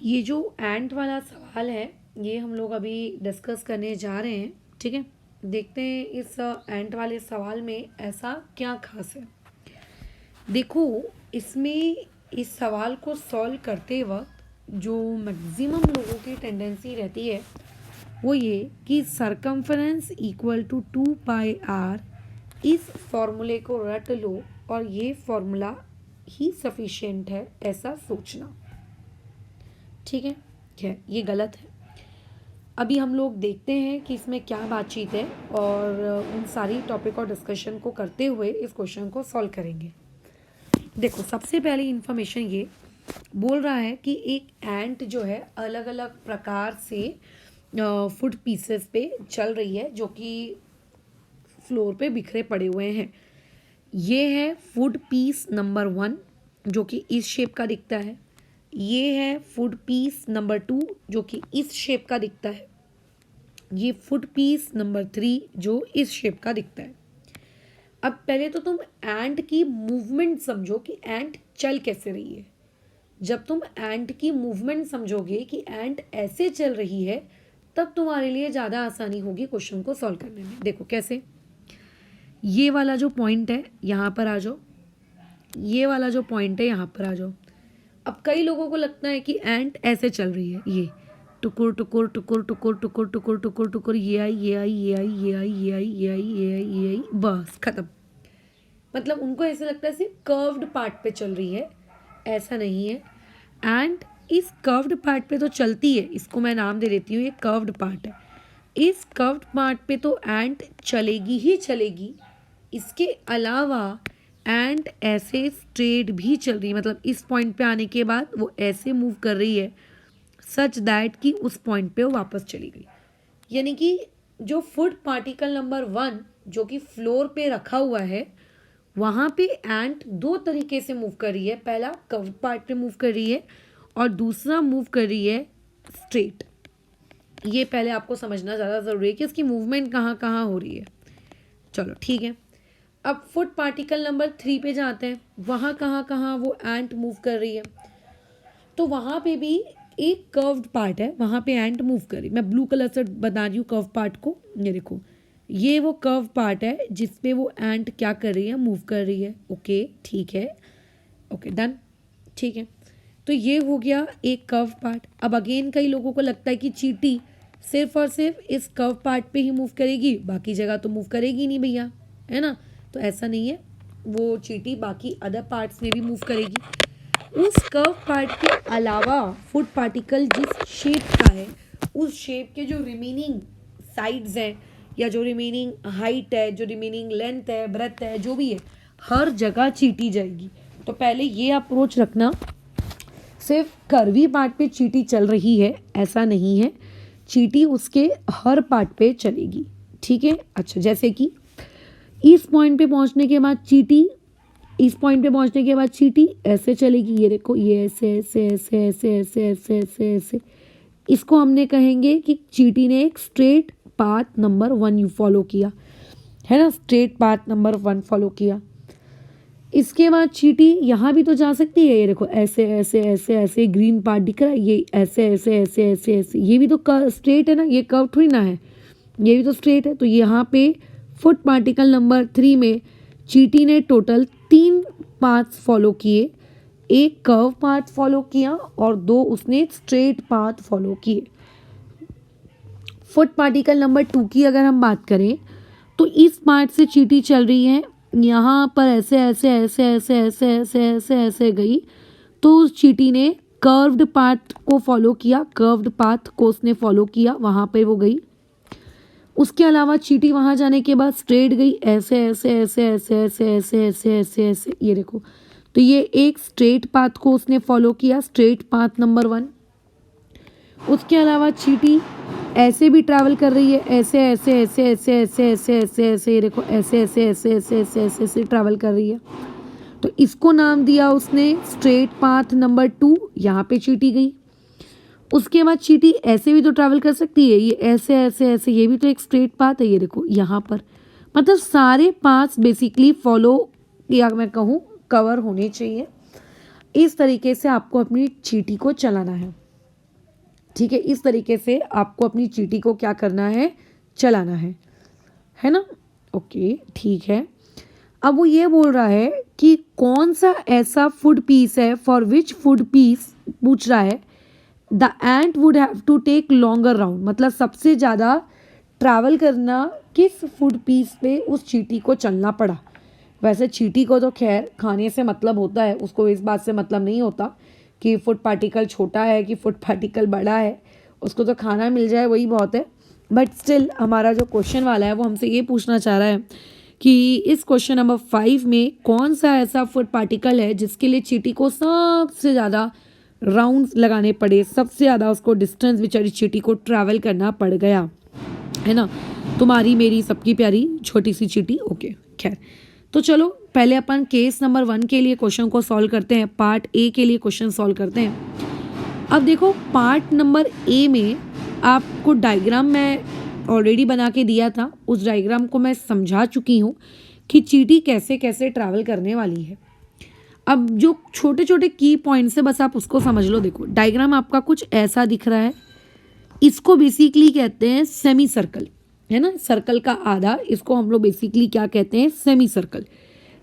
ये जो एंट वाला सवाल है ये हम लोग अभी डिस्कस करने जा रहे हैं। ठीक है, देखते हैं इस एंट वाले सवाल में ऐसा क्या खास है। देखो, इसमें इस सवाल को सॉल्व करते वक्त जो मैक्सिमम लोगों की टेंडेंसी रहती है वो ये कि circumference equal to 2 pi r, इस फॉर्मूले को रट लो और ये फॉर्मूला ही सफिशिएंट है ऐसा सोचना। ठीक है, ये गलत है। अभी हम लोग देखते हैं कि इसमें क्या बातचीत है और उन सारी टॉपिक और डिस्कशन को करते हुए इस क्वेश्चन को सॉल्व करेंगे। देखो, सबसे पहली इन्फॉर्मेशन ये बोल रहा है कि एक एंट जो है अलग अलग प्रकार से फूड पीसेस पे चल रही है जो कि फ्लोर पे बिखरे पड़े हुए हैं। ये है फूड पीस नंबर 1 जो कि इस शेप का दिखता है। ये है फूड पीस नंबर 2 जो कि इस शेप का दिखता है। ये फूड पीस नंबर 3 जो इस शेप का दिखता है। अब पहले तो तुम एंट की मूवमेंट समझो कि एंट चल कैसे रही है। जब तुम एंट की मूवमेंट समझोगे कि एंट ऐसे चल रही है तब तुम्हारे लिए ज़्यादा आसानी होगी क्वेश्चन को सॉल्व करने में। देखो कैसे, ये वाला जो पॉइंट है यहाँ पर आ जाओ, ये वाला जो पॉइंट है यहाँ पर आ जाओ। अब कई लोगों को लगता है कि एंट ऐसे चल रही है, ये टुकुर टुकुर टुकुर टुकुर टुकुर टुकुर टुकुर टुकुर, ये आई ये आई ये आई ये आई ये आई ये आई ये आई ये आई, बस खत्म। मतलब उनको ऐसे लगता है सिर्फ कर्व्ड पार्ट पे चल रही है। ऐसा नहीं है, एंट इस कर्व्ड पार्ट पे तो चलती है। इसको मैं नाम दे देती हूँ, ये कर्व्ड पार्ट है। इस कर्व्ड पार्ट पे तो एंट चलेगी ही चलेगी। इसके अलावा एंट ऐसे स्ट्रेट भी चल रही है, मतलब इस पॉइंट पे आने के बाद वो ऐसे मूव कर रही है सच दैट कि उस पॉइंट पे वो वापस चली गई। यानी कि जो फूड पार्टिकल नंबर 1 जो कि फ्लोर पे रखा हुआ है वहाँ पे एंट 2 तरीके से मूव कर रही है। पहला कर्व पार्ट पे मूव कर रही है और दूसरा मूव कर रही है स्ट्रेट। ये पहले आपको समझना ज़्यादा ज़रूरी है कि इसकी मूवमेंट कहाँ कहाँ हो रही है। चलो ठीक है, अब फुट पार्टिकल नंबर 3 पे जाते हैं। वहाँ कहाँ कहाँ वो एंट मूव कर रही है, तो वहाँ पे भी एक कर्व्ड पार्ट है, वहाँ पे एंट मूव कर रही है। मैं ब्लू कलर से बता रही हूँ कर्व पार्ट को। ये देखो, ये वो कर्व पार्ट है जिसपे वो एंट क्या कर रही है, मूव कर रही है। ओके ठीक है, ओके डन, ठीक है। तो ये हो गया एक कर्व पार्ट। अब अगेन कई लोगों को लगता है कि चींटी सिर्फ और सिर्फ इस कर्व पार्ट पे ही मूव करेगी, बाकी जगह तो मूव करेगी नहीं भैया, है ना। तो ऐसा नहीं है, वो चींटी बाकी अदर पार्ट्स में भी मूव करेगी। उस कर्व पार्ट के अलावा फूड पार्टिकल जिस शेप का है उस शेप के जो रिमेनिंग साइड्स हैं या जो रिमेनिंग हाइट है, जो रिमेनिंग लेंथ है, ब्रेथ है, जो भी है, हर जगह चींटी जाएगी। तो पहले ये अप्रोच रखना, सिर्फ कर्वी पार्ट पे चींटी चल रही है ऐसा नहीं है, चींटी उसके हर पार्ट पे चलेगी। ठीक है, अच्छा जैसे कि इस पॉइंट पे पहुंचने के बाद चींटी, इस पॉइंट पे पहुंचने के बाद चींटी ऐसे चलेगी। ये देखो, ये ऐसे ऐसे ऐसे ऐसे ऐसे ऐसे ऐसे ऐसे। इसको हमने कहेंगे कि चींटी ने एक स्ट्रेट पाथ नंबर 1 फॉलो किया, है ना, स्ट्रेट पाथ नंबर 1 फॉलो किया। इसके बाद चींटी यहाँ भी तो जा सकती है। ये देखो, ऐसे ऐसे ऐसे ऐसे ग्रीन पार्ट दिख रहा है, ये ऐसे ऐसे ऐसे ऐसे ऐसे, ये भी तो स्ट्रेट है ना, ये कर्व थोड़ी ना है, ये भी तो स्ट्रेट है। तो यहाँ पे फुट पार्टिकल नंबर 3 में चींटी ने टोटल 3 पाथ फॉलो किए। एक कर्व पाथ फॉलो किया और 2 उसने स्ट्रेट पाथ फॉलो किए। फुट पार्टिकल नंबर 2 की अगर हम बात करें तो इस पार्ट से चींटी चल रही है, यहाँ पर ऐसे ऐसे ऐसे ऐसे ऐसे ऐसे ऐसे ऐसे गई, तो उस चींटी ने कर्व्ड पाथ को फॉलो किया, कर्व्ड पाथ को उसने फॉलो किया, वहाँ पे वो गई। उसके अलावा चींटी वहाँ जाने के बाद स्ट्रेट गई, ऐसे ऐसे ऐसे ऐसे ऐसे ऐसे ऐसे ऐसे ऐसे, ये देखो। तो ये एक स्ट्रेट पाथ को उसने फॉलो किया, स्ट्रेट पाथ नंबर 1। उसके अलावा चींटी ऐसे भी ट्रैवल कर रही है, ऐसे ऐसे ऐसे ऐसे ऐसे ऐसे ऐसे ऐसे, ये देखो, ऐसे ऐसे ऐसे ऐसे ऐसे ऐसे ऐसे ट्रैवल कर रही है। तो इसको नाम दिया उसने स्ट्रेट पाथ नंबर 2। यहाँ पे चींटी गई। उसके बाद चींटी ऐसे भी तो ट्रैवल कर सकती है, ये ऐसे ऐसे ऐसे, ये भी तो एक स्ट्रेट पाथ है। ये देखो यहाँ पर, मतलब सारे पाथ्स बेसिकली फॉलो, या मैं कहूँ कवर होने चाहिए। इस तरीके से आपको अपनी चींटी को चलाना है। ठीक है, इस तरीके से आपको अपनी चींटी को क्या करना है, चलाना है ना। ओके ठीक है। अब वो ये बोल रहा है कि कौन सा ऐसा फूड पीस है, फॉर विच फूड पीस पूछ रहा है the ant would have to take longer round, मतलब सबसे ज़्यादा ट्रैवल करना किस फूड पीस पे उस चींटी को चलना पड़ा। वैसे चींटी को तो खैर खाने से मतलब होता है, उसको इस बात से मतलब नहीं होता कि फूड पार्टिकल छोटा है कि फूड पार्टिकल बड़ा है, उसको तो खाना मिल जाए वही बहुत है। बट स्टिल हमारा जो क्वेश्चन वाला है वो हमसे ये पूछना चाह रहा है कि इस क्वेश्चन नंबर 5 में कौन सा ऐसा फूड पार्टिकल है जिसके लिए चींटी को सबसे ज़्यादा राउंड्स लगाने पड़े, सबसे ज़्यादा उसको डिस्टेंस बेचारी चींटी को ट्रैवल करना पड़ गया, है ना। तुम्हारी मेरी सबकी प्यारी छोटी सी चींटी। ओके खैर, तो चलो पहले अपन केस नंबर 1 के लिए क्वेश्चन को सॉल्व करते हैं, पार्ट ए के लिए क्वेश्चन सॉल्व करते हैं। अब देखो पार्ट नंबर ए में आपको डायग्राम मैं ऑलरेडी बना के दिया था, उस डायग्राम को मैं समझा चुकी हूँ कि चींटी कैसे कैसे ट्रैवल करने वाली है। अब जो छोटे छोटे की पॉइंट्स है बस आप उसको समझ लो। देखो डायग्राम आपका कुछ ऐसा दिख रहा है, इसको बेसिकली कहते हैं सेमी सर्कल, है ना, सर्कल का आधा, इसको हम लोग बेसिकली क्या कहते हैं, सेमी सर्कल।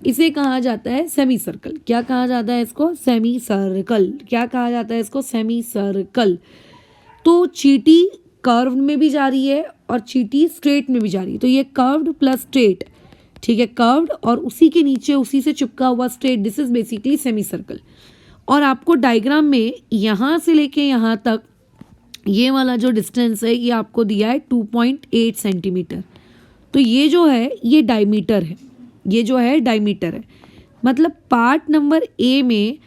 इसे कहा जाता है सेमी सर्कल। क्या कहा जाता है इसको, सेमी सर्कल। क्या कहा जाता है इसको, सेमी सर्कल। तो चींटी कर्व में भी जा रही है और चींटी स्ट्रेट में भी जा रही है, तो ये कर्व्ड प्लस स्ट्रेट, ठीक है, कर्व्ड और उसी के नीचे उसी से चिपका हुआ straight, this is basically semi circle. और आपको डायग्राम में यहाँ से लेके यहाँ तक ये वाला जो डिस्टेंस है ये आपको दिया है 2.8 सेंटीमीटर। तो ये जो है ये डायमीटर है, ये जो है डायमीटर है। मतलब पार्ट नंबर ए में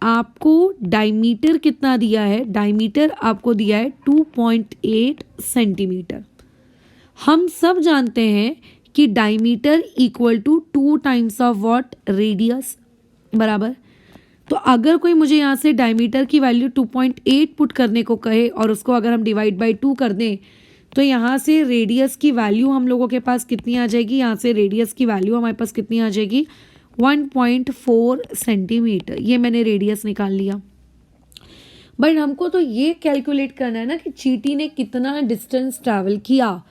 आपको डायमीटर कितना दिया है, डायमीटर आपको दिया है 2.8 सेंटीमीटर। हम सब जानते हैं कि diameter equal to 2 times of what, radius, बराबर। तो अगर कोई मुझे यहाँ से डायमीटर की वैल्यू 2.8 पुट करने को कहे और उसको अगर हम डिवाइड बाई 2 कर दें तो यहाँ से रेडियस की वैल्यू हम लोगों के पास कितनी आ जाएगी, यहाँ से रेडियस की वैल्यू हमारे पास कितनी आ जाएगी, 1.4 सेंटीमीटर। ये मैंने रेडियस निकाल लिया। बट हमको तो ये कैलकुलेट करना है ना कि चींटी ने कितना डिस्टेंस ट्रैवल किया।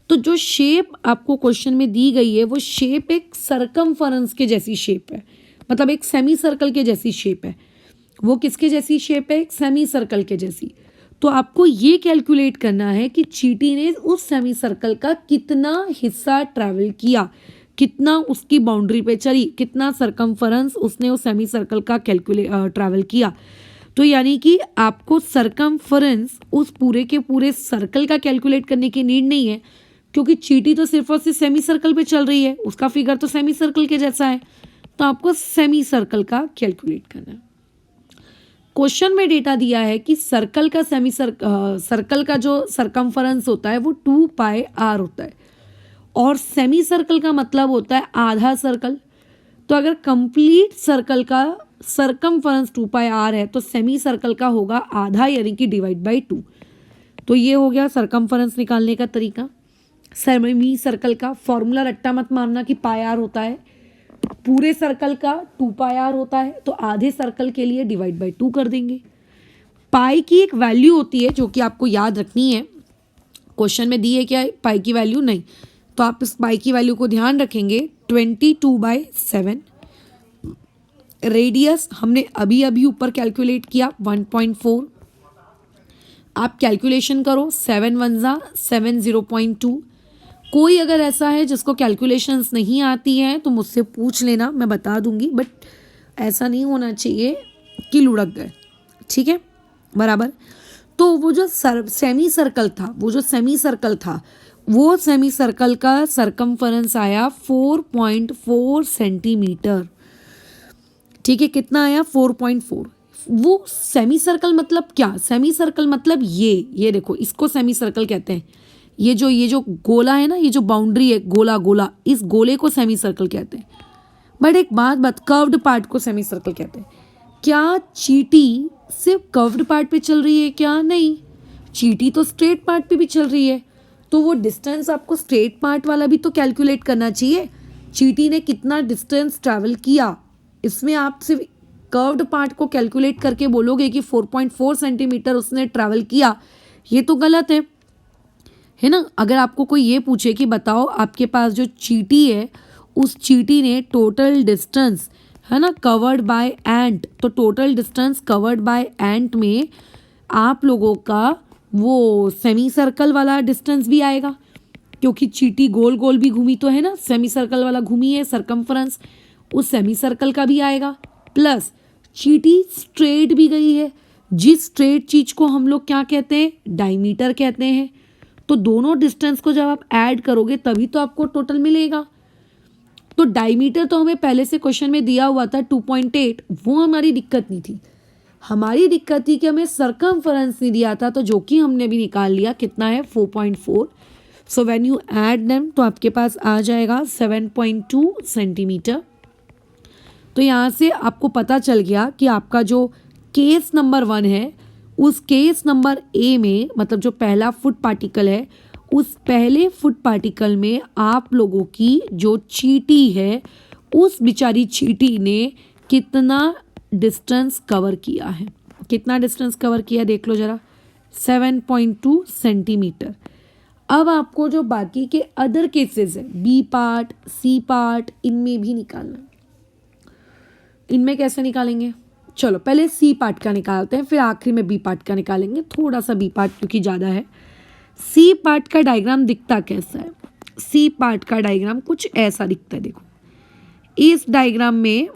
तो जो शेप आपको क्वेश्चन में दी गई है वो शेप एक सरकमफरेंस के जैसी शेप है, मतलब एक सेमी सर्कल के जैसी शेप है। वो किसके जैसी शेप है, एक सेमी सर्कल के जैसी। तो आपको ये कैलकुलेट करना है कि चींटी ने उस सेमी सर्कल का कितना हिस्सा ट्रैवल किया, कितना उसकी बाउंड्री पे चली, कितना सरकमफरेंस उसने उस सेमी सर्कल का ट्रैवल किया। तो यानी कि आपको सरकमफरेंस उस पूरे के पूरे सर्कल का कैलकुलेट करने की नीड नहीं है, क्योंकि चींटी तो सिर्फ और सिर्फ सेमी सर्कल पे चल रही है, उसका फिगर तो सेमी सर्कल के जैसा है। तो आपको सेमी सर्कल का कैलकुलेट करना है। क्वेश्चन में डेटा दिया है कि सर्कल का सर्कल का जो सरकमफरेंस होता है वो 2πr होता है और सेमी सर्कल का मतलब होता है आधा सर्कल। तो अगर कंप्लीट सर्कल का सरकमफरेंस 2πr है तो सेमी सर्कल का होगा आधा, यानी कि डिवाइड बाई 2। तो ये हो गया सरकमफरेंस निकालने का तरीका। सेमी सर्कल का फॉर्मूला रट्टा मत मारना कि πr होता है, पूरे सर्कल का 2πr होता है, तो आधे सर्कल के लिए डिवाइड बाई 2 कर देंगे। पाई की एक वैल्यू होती है जो कि आपको याद रखनी है, क्वेश्चन में दी है क्या पाई की वैल्यू, नहीं, तो आप इस पाई की वैल्यू को ध्यान रखेंगे 22/7। रेडियस हमने अभी अभी ऊपर कैलकुलेट किया 1.4। आप कैलकुलेशन करो, 7 1 7 0.2। कोई अगर ऐसा है जिसको कैलकुलेशंस नहीं आती हैं तो मुझसे पूछ लेना, मैं बता दूंगी, बट ऐसा नहीं होना चाहिए कि लुढ़क गए, ठीक है, बराबर। तो वो जो सेमी सर्कल था, वो जो सेमी सर्कल था, वो सेमी सर्कल का सरकमफरेंस आया 4.4 सेंटीमीटर, ठीक है, कितना आया 4.4। वो सेमी सर्कल मतलब क्या, सेमी सर्कल मतलब ये देखो, इसको सेमी सर्कल कहते हैं। ये जो गोला है ना, ये जो बाउंड्री है, गोला गोला, इस गोले को सेमी सर्कल कहते हैं। बट एक बात कर्व्ड पार्ट को सेमी सर्कल कहते हैं। क्या चींटी सिर्फ कर्व्ड पार्ट पे चल रही है क्या, नहीं, चींटी तो स्ट्रेट पार्ट पे भी चल रही है। तो वो डिस्टेंस आपको स्ट्रेट पार्ट वाला भी तो कैलकुलेट करना चाहिए। चींटी ने कितना डिस्टेंस ट्रैवल किया, इसमें आप सिर्फ कर्व्ड पार्ट को कैलकुलेट करके बोलोगे कि 4.4 सेंटीमीटर उसने ट्रैवल किया, ये तो गलत है ना। अगर आपको कोई ये पूछे कि बताओ आपके पास जो चींटी है उस चींटी ने टोटल डिस्टेंस है ना कवर्ड बाय एंट, तो टोटल डिस्टेंस कवर्ड बाय एंट में आप लोगों का वो सेमी सर्कल वाला डिस्टेंस भी आएगा, क्योंकि चींटी गोल गोल भी घूमी तो है ना, सेमी सर्कल वाला घूमी है सरकमफ्रेंस, उस सेमी सर्कल का भी आएगा। प्लस चींटी स्ट्रेट भी गई है, जिस स्ट्रेट चीज को हम लोग क्या कहते हैं, डायमीटर कहते हैं। तो दोनों डिस्टेंस को जब आप ऐड करोगे तभी तो आपको टोटल मिलेगा। तो डायमीटर तो हमें पहले से क्वेश्चन में दिया हुआ था 2.8, वो हमारी दिक्कत नहीं थी। हमारी दिक्कत थी कि हमें सरकमफ्रेंस नहीं दिया था, तो जो कि हमने भी निकाल लिया, कितना है 4.4। So when you add them तो आपके पास आ जाएगा 7.2 सेंटीमीटर। तो यहाँ से आपको पता चल गया कि आपका जो केस नंबर 1 है उस केस नंबर ए में, मतलब जो पहला फुट पार्टिकल है, उस पहले फुट पार्टिकल में आप लोगों की जो चींटी है उस बेचारी चींटी ने कितना डिस्टेंस कवर किया है, कितना डिस्टेंस कवर किया देख लो जरा, 7.2 सेंटीमीटर। अब आपको जो बाकी के अदर केसेस है, बी पार्ट, सी पार्ट, इनमें भी निकालना है। इनमें कैसे निकालेंगे, चलो पहले सी पार्ट का निकालते हैं, फिर आखिरी में बी पार्ट का निकालेंगे। थोड़ा सा बी पार्ट क्योंकि ज़्यादा है। सी पार्ट का डायग्राम दिखता कैसा है, सी पार्ट का डायग्राम कुछ ऐसा दिखता है। देखो इस डायग्राम में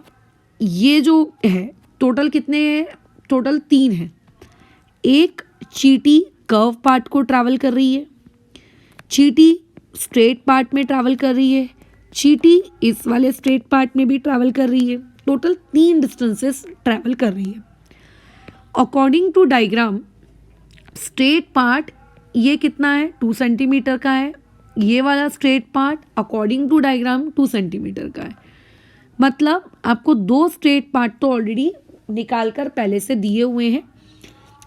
ये जो है टोटल कितने हैं, टोटल 3 है। एक चींटी कर्व पार्ट को ट्रैवल कर रही है, चींटी स्ट्रेट पार्ट में ट्रैवल कर रही है, चींटी इस वाले स्ट्रेट पार्ट में भी ट्रैवल कर रही है। टोटल 3 डिस्टेंसेस ट्रैवल कर रही है। According to diagram straight part ये कितना है, 2 सेंटीमीटर का है। ये वाला straight part according to diagram 2 centimetre का है। मतलब आपको 2 स्ट्रेट पार्ट तो ऑलरेडी निकाल कर पहले से दिए हुए हैं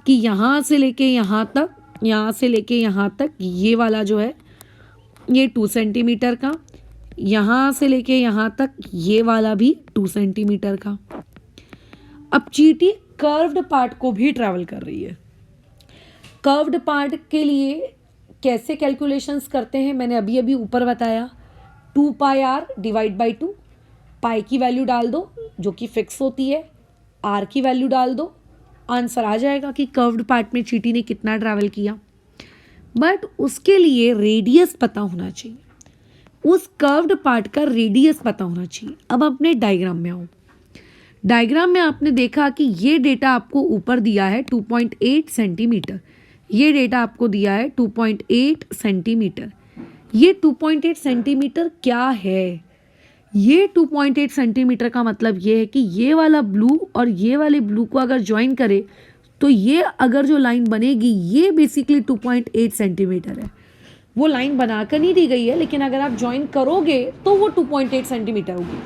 कि यहाँ से लेके यहाँ तक, यहाँ से लेके यहाँ तक ये वाला जो है ये 2 सेंटीमीटर का, यहाँ से लेके यहाँ तक ये वाला भी 2 सेंटीमीटर का। अब चींटी कर्व्ड पार्ट को भी ट्रैवल कर रही है। कर्व्ड पार्ट के लिए कैसे कैलकुलेशंस करते हैं मैंने अभी अभी ऊपर बताया, 2 पाई आर डिवाइड बाई 2। पाई की वैल्यू डाल दो जो कि फिक्स होती है, आर की वैल्यू डाल दो, आंसर आ जाएगा कि कर्व्ड पार्ट में चींटी ने कितना ट्रैवल किया। बट उसके लिए रेडियस पता होना चाहिए, उस कर्व्ड पार्ट का रेडियस पता होना चाहिए। अब अपने डायग्राम में आओ। डायग्राम में आपने देखा कि ये डेटा आपको ऊपर दिया है 2.8 सेंटीमीटर, ये डेटा आपको दिया है 2.8 सेंटीमीटर। ये 2.8 सेंटीमीटर क्या है, ये 2.8 सेंटीमीटर का मतलब ये है कि ये वाला ब्लू और ये वाले ब्लू को अगर ज्वाइन करे तो ये अगर जो लाइन बनेगी ये बेसिकली 2.8 सेंटीमीटर है। वो लाइन बनाकर नहीं दी गई है, लेकिन अगर आप ज्वाइन करोगे तो वो 2.8 सेंटीमीटर होगी।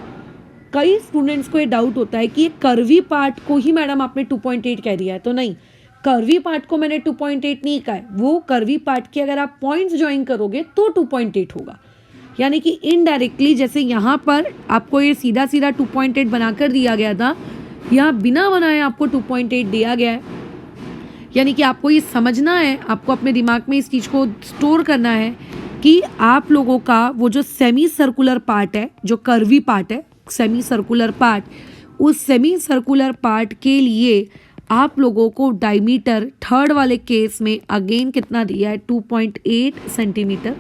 कई स्टूडेंट्स को ये डाउट होता है कि ये कर्वी पार्ट को ही मैडम आपने 2.8 कह दिया है, तो नहीं, कर्वी पार्ट को मैंने 2.8 नहीं कहा है। वो कर्वी पार्ट के अगर आप पॉइंट्स ज्वाइन करोगे तो 2.8 होगा। यानी कि इनडायरेक्टली जैसे यहाँ पर आपको ये सीधा सीधा 2.8 बनाकर दिया गया था, यहाँ बिना बनाए आपको 2.8 दिया गया है। यानी कि आपको ये समझना है, आपको अपने दिमाग में इस चीज़ को स्टोर करना है कि आप लोगों का वो जो सेमी सर्कुलर पार्ट है, जो कर्वी पार्ट है, सेमी सर्कुलर पार्ट, उस सेमी सर्कुलर पार्ट के लिए आप लोगों को डायमीटर थर्ड वाले केस में अगेन कितना दिया है, 2.8 सेंटीमीटर।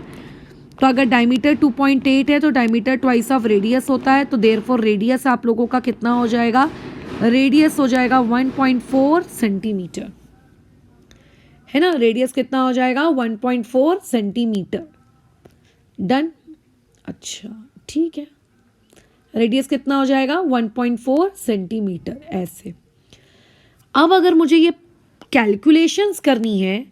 तो अगर डायमीटर 2.8 है तो डायमीटर ट्वाइस ऑफ रेडियस होता है, तो देयरफॉर रेडियस आप लोगों का कितना हो जाएगा, रेडियस हो जाएगा 1.4 सेंटीमीटर, है ना। रेडियस कितना हो जाएगा, 1.4 सेंटीमीटर। डन, अच्छा ठीक है, रेडियस कितना हो जाएगा, 1.4 सेंटीमीटर। ऐसे अब अगर मुझे ये कैलकुलेशंस करनी है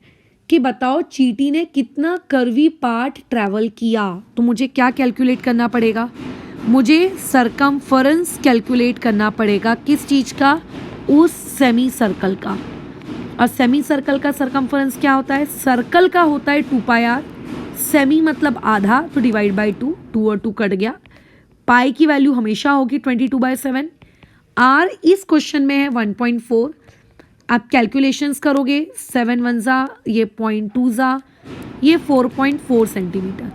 कि बताओ चींटी ने कितना कर्वी पार्ट ट्रैवल किया, तो मुझे क्या कैलकुलेट करना पड़ेगा, मुझे सरकमफरेंस कैलकुलेट करना पड़ेगा। किस चीज़ का, उस सेमी सर्कल का। और सेमी सर्कल का सरकमफरेंस क्या होता है, सर्कल का होता है 2 पाई आर, सेमी मतलब आधा, तो डिवाइड बाई 2, 2 और 2 कट गया। पाई की वैल्यू हमेशा होगी 22/7, आर इस क्वेश्चन में है 1.4। आप कैलकुलेशंस करोगे 7 1 ज़ा, ये 0.2 ज़ा, ये 4.4 सेंटीमीटर।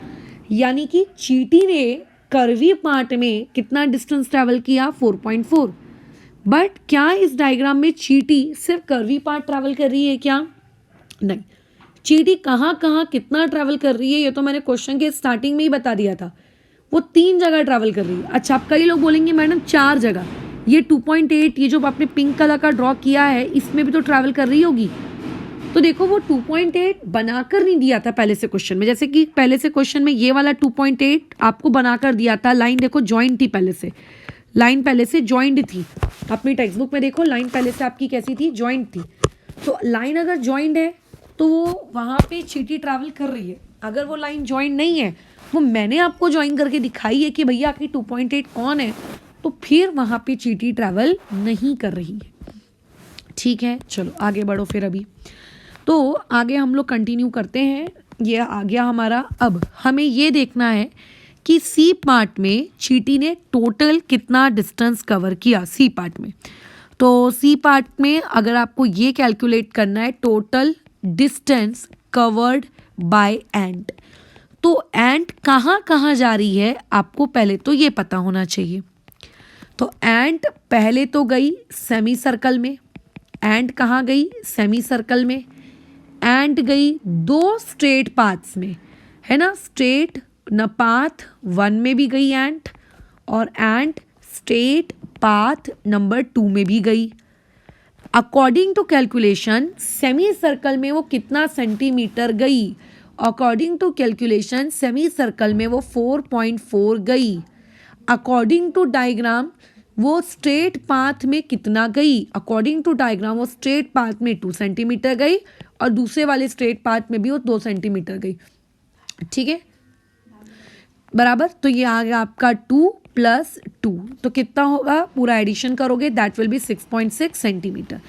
यानी कि चींटी ने कर्वी पार्ट में कितना डिस्टेंस ट्रैवल किया? 4.4। बट क्या इस डायग्राम में चींटी सिर्फ कर्वी पार्ट ट्रैवल कर रही है क्या? नहीं, चींटी कहाँ कहाँ कितना ट्रैवल कर रही है ये तो मैंने क्वेश्चन के स्टार्टिंग में ही बता दिया था। वो 3 जगह ट्रैवल कर रही है। अच्छा, अब कई लोग बोलेंगे मैडम 4 जगह, ये 2.8, ये जो आपने पिंक कलर का ड्रॉ किया है इसमें भी तो ट्रैवल कर रही होगी। तो देखो वो 2.8 बनाकर नहीं दिया था पहले से क्वेश्चन में, जैसे कि पहले से क्वेश्चन में ये वाला 2.8 आपको बनाकर दिया था। लाइन देखो ज्वाइंट थी, पहले से लाइन पहले से ज्वाइंट थी। अपनी टेक्स्ट बुक में देखो लाइन पहले से आपकी कैसी थी? ज्वाइंट थी। तो लाइन अगर ज्वाइंट है तो वो वहाँ पे चींटी ट्रैवल कर रही है। अगर वो लाइन ज्वाइंट नहीं है, वो मैंने आपको ज्वाइन करके दिखाई है कि भैया आपकी 2.8 कौन है, तो फिर वहाँ पे चींटी ट्रैवल नहीं कर रही है। ठीक है, चलो आगे बढ़ो फिर। अभी तो आगे हम लोग कंटिन्यू करते हैं। ये आ गया हमारा। अब हमें ये देखना है कि सी पार्ट में चींटी ने टोटल कितना डिस्टेंस कवर किया सी पार्ट में। तो सी पार्ट में अगर आपको ये कैलकुलेट करना है टोटल डिस्टेंस कवर्ड बाय एंट, तो एंट कहाँ कहाँ जा रही है आपको पहले तो ये पता होना चाहिए। तो एंट पहले तो गई सेमी सर्कल में। एंट कहाँ गई? सेमी सर्कल में। एंट गई 2 स्ट्रेट पाथ्स में, है ना? स्ट्रेट न पाथ 1 में भी गई एंट, और एंट स्ट्रेट पाथ नंबर 2 में भी गई। According to calculation semi circle में वो कितना सेंटीमीटर गई? According to calculation semi circle में वो 4.4 गई। अकॉर्डिंग टू डायग्राम वो स्ट्रेट पाथ में कितना गई? अकॉर्डिंग टू डायग्राम वो स्ट्रेट पाथ में 2 सेंटीमीटर गई, और दूसरे वाले स्ट्रेट पाथ में भी वो 2 सेंटीमीटर गई। ठीक है, बराबर। तो ये आ गया आपका 2 + 2, तो कितना होगा? पूरा एडिशन करोगे दैट विल बी 6.6 सेंटीमीटर।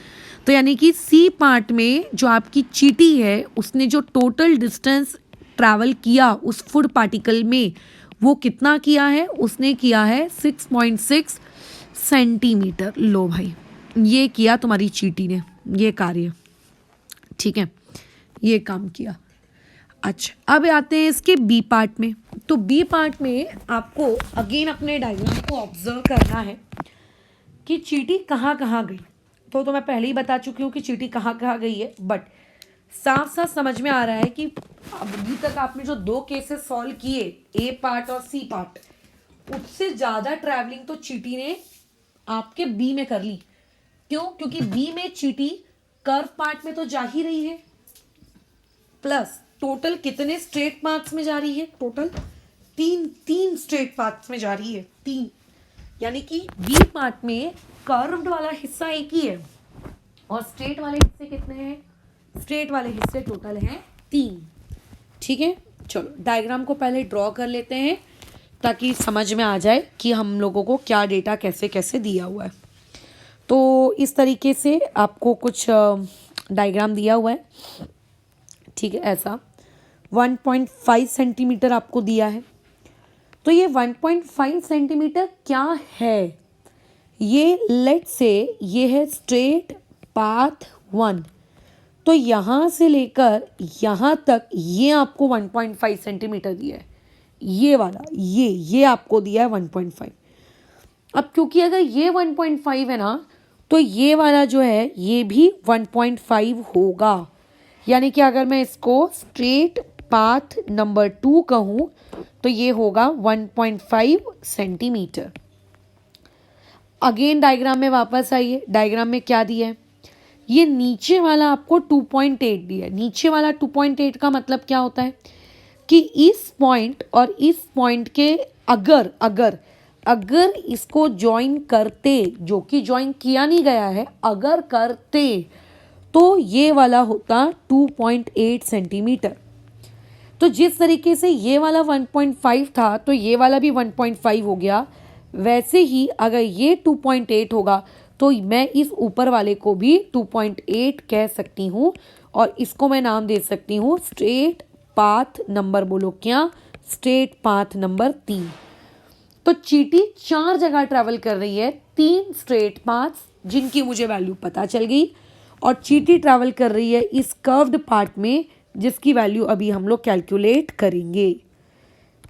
तो यानी कि सी पार्ट में जो आपकी चींटी है उसने जो टोटल डिस्टेंस ट्रैवल किया उस फूड पार्टिकल में, वो कितना किया है? उसने किया है 6.6 सेंटीमीटर। लो भाई, ये किया तुम्हारी चींटी ने ये कार्य। ठीक है, ये काम किया। अच्छा, अब आते हैं इसके बी पार्ट में। तो बी पार्ट में आपको अगेन अपने डायग्राम को ऑब्जर्व करना है कि चींटी कहाँ कहाँ गई। तो मैं पहले ही बता चुकी हूँ कि चींटी कहाँ कहाँ गई है, बट साफ साफ समझ में आ रहा है कि अभी तक आपने जो 2 केसेस सॉल्व किए, ए पार्ट और सी पार्ट, उससे ज़्यादा ट्रैवलिंग तो चींटी ने आपके बी में कर ली। क्यों? क्योंकि बी में चींटी कर्व पार्ट में तो जा ही रही है, प्लस टोटल कितने स्ट्रेट पाथ्स में जा रही है? टोटल 3 स्ट्रेट पाथ्स में जा रही है, 3। यानी कि बी पार्ट में कर्व्ड वाला हिस्सा एक ही है, और स्ट्रेट वाले हिस्से कितने हैं? स्ट्रेट वाले हिस्से टोटल हैं 3। ठीक है, चलो डायग्राम को पहले ड्रॉ कर लेते हैं ताकि समझ में आ जाए कि हम लोगों को क्या डेटा कैसे कैसे दिया हुआ है। तो इस तरीके से आपको कुछ डायग्राम दिया हुआ है। ठीक है, ऐसा 1.5 सेंटीमीटर आपको दिया है। तो ये 1.5 सेंटीमीटर क्या है? ये लेट्स से ये है स्ट्रेट पाथ 1, तो यहाँ से लेकर यहाँ तक ये आपको 1.5 सेंटीमीटर दिया है। ये वाला ये आपको दिया है 1.5। अब क्योंकि अगर ये 1.5 है ना, तो ये वाला जो है ये भी 1.5 होगा। यानी कि अगर मैं इसको स्ट्रेट पाथ नंबर 2 कहूँ तो ये होगा 1.5 सेंटीमीटर। अगेन डायग्राम में वापस आइए। डायग्राम में क्या दिया है? ये नीचे वाला आपको 2.8 दिया है। नीचे वाला 2.8 का मतलब क्या होता है कि इस पॉइंट और इस पॉइंट के अगर इसको ज्वाइन करते, जो कि ज्वाइन किया नहीं गया है, अगर करते तो ये वाला होता 2.8 सेंटीमीटर। तो जिस तरीके से ये वाला 1.5 था तो ये वाला भी 1.5 हो गया, वैसे ही अगर ये 2.8 होगा तो मैं इस ऊपर वाले को भी 2.8 कह सकती हूँ, और इसको मैं नाम दे सकती हूँ स्ट्रेट पाथ नंबर, बोलो क्या? Straight path number 3। तो चींटी 4 जगह ट्रैवल कर रही है, 3 स्ट्रेट पाथ्स जिनकी मुझे वैल्यू पता चल गई, और चींटी ट्रैवल कर रही है इस कर्व्ड पार्ट में जिसकी वैल्यू अभी हम लोग कैलकुलेट करेंगे।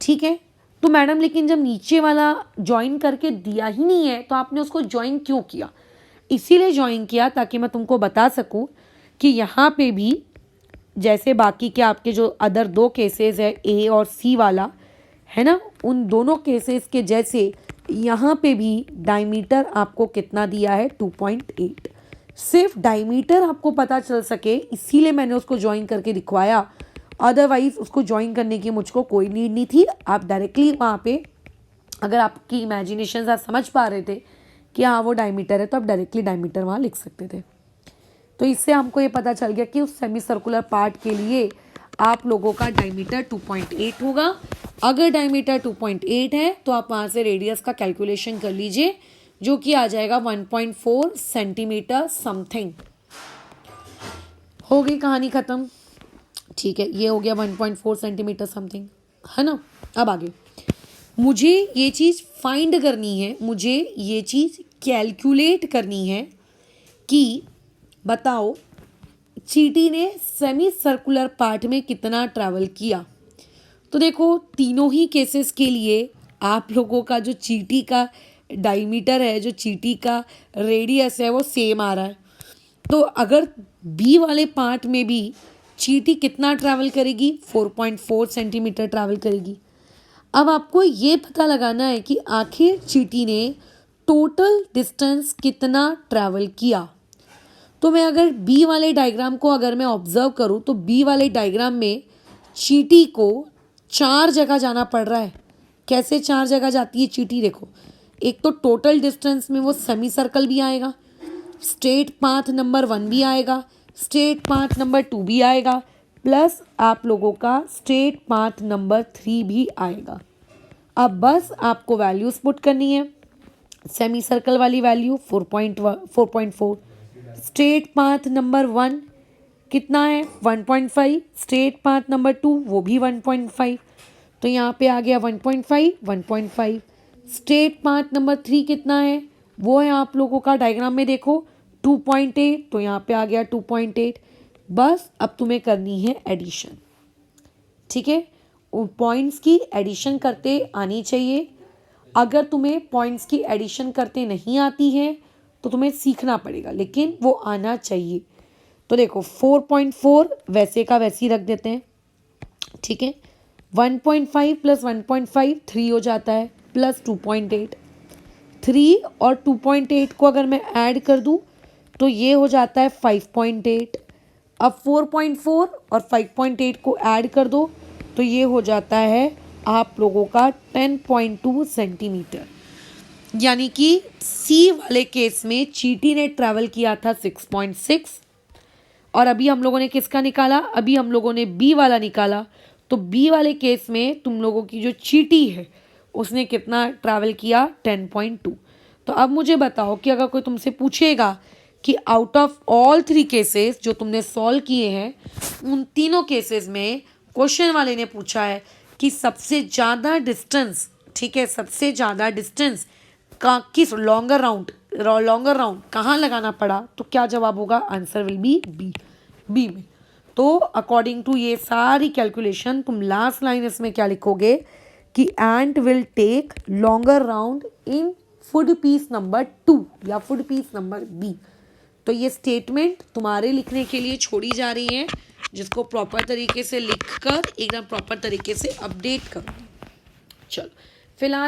ठीक है, तो मैडम लेकिन जब नीचे वाला ज्वाइन करके दिया ही नहीं है तो आपने उसको ज्वाइन क्यों किया? इसीलिए ज्वाइन किया ताकि मैं तुमको बता सकूं कि यहाँ पे भी जैसे बाकी के आपके जो अदर 2 केसेस है ए और सी वाला है ना, उन दोनों केसेस के जैसे यहाँ पे भी डायमीटर आपको कितना दिया है 2.8। सिर्फ डायमीटर आपको पता चल सके इसीलिए मैंने उसको ज्वाइन करके दिखवाया, अदरवाइज उसको ज्वाइन करने की मुझको कोई नीड नहीं थी। आप डायरेक्टली वहाँ पे अगर आपकी इमेजिनेशन से आप समझ पा रहे थे कि हाँ वो डायमीटर है तो आप डायरेक्टली डायमीटर वहाँ लिख सकते थे। तो इससे हमको ये पता चल गया कि उस सेमी सर्कुलर पार्ट के लिए आप लोगों का डायमीटर 2.8 होगा। अगर डायमीटर 2.8 है तो आप वहाँ से रेडियस का कैलकुलेशन कर लीजिए जो कि आ जाएगा 1.4 सेंटीमीटर समथिंग। हो गई कहानी ख़त्म। ठीक है, ये हो गया 1.4 सेंटीमीटर समथिंग, है ना। अब आगे मुझे ये चीज़ फाइंड करनी है, मुझे ये चीज़ कैलकुलेट करनी है कि बताओ चींटी ने सेमी सर्कुलर पार्ट में कितना ट्रैवल किया। तो देखो तीनों ही केसेस के लिए आप लोगों का जो चींटी का डायमीटर है, जो चींटी का रेडियस है वो सेम आ रहा है। तो अगर बी वाले पार्ट में भी चींटी कितना ट्रैवल करेगी, 4.4 सेंटीमीटर ट्रैवल करेगी। अब आपको ये पता लगाना है कि आखिर चींटी ने टोटल डिस्टेंस कितना ट्रैवल किया। तो मैं अगर बी वाले डायग्राम को अगर मैं ऑब्जर्व करूँ तो बी वाले डायग्राम में चींटी को 4 जगह जाना पड़ रहा है। कैसे 4 जगह जाती है चींटी? देखो, एक तो टोटल डिस्टेंस में वो सेमी सर्कल भी आएगा, स्ट्रेट पाथ नंबर 1 भी आएगा, स्ट्रेट पाथ नंबर 2 भी आएगा, प्लस आप लोगों का स्ट्रेट पाथ नंबर 3 भी आएगा। अब बस आपको वैल्यूज पुट करनी है। सेमी सर्कल वाली वैल्यू 4.4, स्ट्रेट पाथ नंबर 1 कितना है 1.5, स्ट्रेट पाथ नंबर 2 वो भी 1.5, तो यहाँ पे आ गया 1.5 1.5। स्ट्रेट पाथ नंबर 3 कितना है वो है आप लोगों का डायग्राम में देखो 2.8, तो यहाँ पे आ गया 2.8। बस अब तुम्हें करनी है एडिशन। ठीक है, पॉइंट्स की एडिशन करते आनी चाहिए। अगर तुम्हें पॉइंट्स की एडिशन करते नहीं आती है तो तुम्हें सीखना पड़ेगा, लेकिन वो आना चाहिए। तो देखो 4.4 वैसे का वैसे ही रख देते हैं। ठीक है, 1.5 प्लस 1.5 3 हो जाता है, प्लस 2.8, 3 और 2.8 को अगर मैं ऐड कर दूं तो ये हो जाता है 5.8। अब 4.4 और 5.8 को ऐड कर दो तो ये हो जाता है आप लोगों का 10.2 सेंटीमीटर। यानी कि सी वाले केस में चींटी ने ट्रैवल किया था 6.6, और अभी हम लोगों ने किसका निकाला? अभी हम लोगों ने बी वाला निकाला। तो बी वाले केस में तुम लोगों की जो चींटी है उसने कितना ट्रैवल किया 10.2। तो अब मुझे बताओ कि अगर कोई तुमसे पूछेगा कि आउट ऑफ ऑल 3 केसेस जो तुमने सॉल्व किए हैं, उन तीनों केसेस में क्वेश्चन वाले ने पूछा है कि सबसे ज़्यादा डिस्टेंस, ठीक है, सबसे ज़्यादा डिस्टेंस का किस लॉन्गर राउंड कहाँ लगाना पड़ा, तो क्या जवाब होगा? आंसर विल बी बी में। तो अकॉर्डिंग टू ये सारी कैलकुलेशन तुम लास्ट लाइन इसमें क्या लिखोगे कि ant will take longer round in food piece number 2 या फूड पीस नंबर बी। तो ये स्टेटमेंट तुम्हारे लिखने के लिए छोड़ी जा रही है, जिसको प्रॉपर तरीके से लिखकर एकदम प्रॉपर तरीके से अपडेट करो। चलो फिलहाल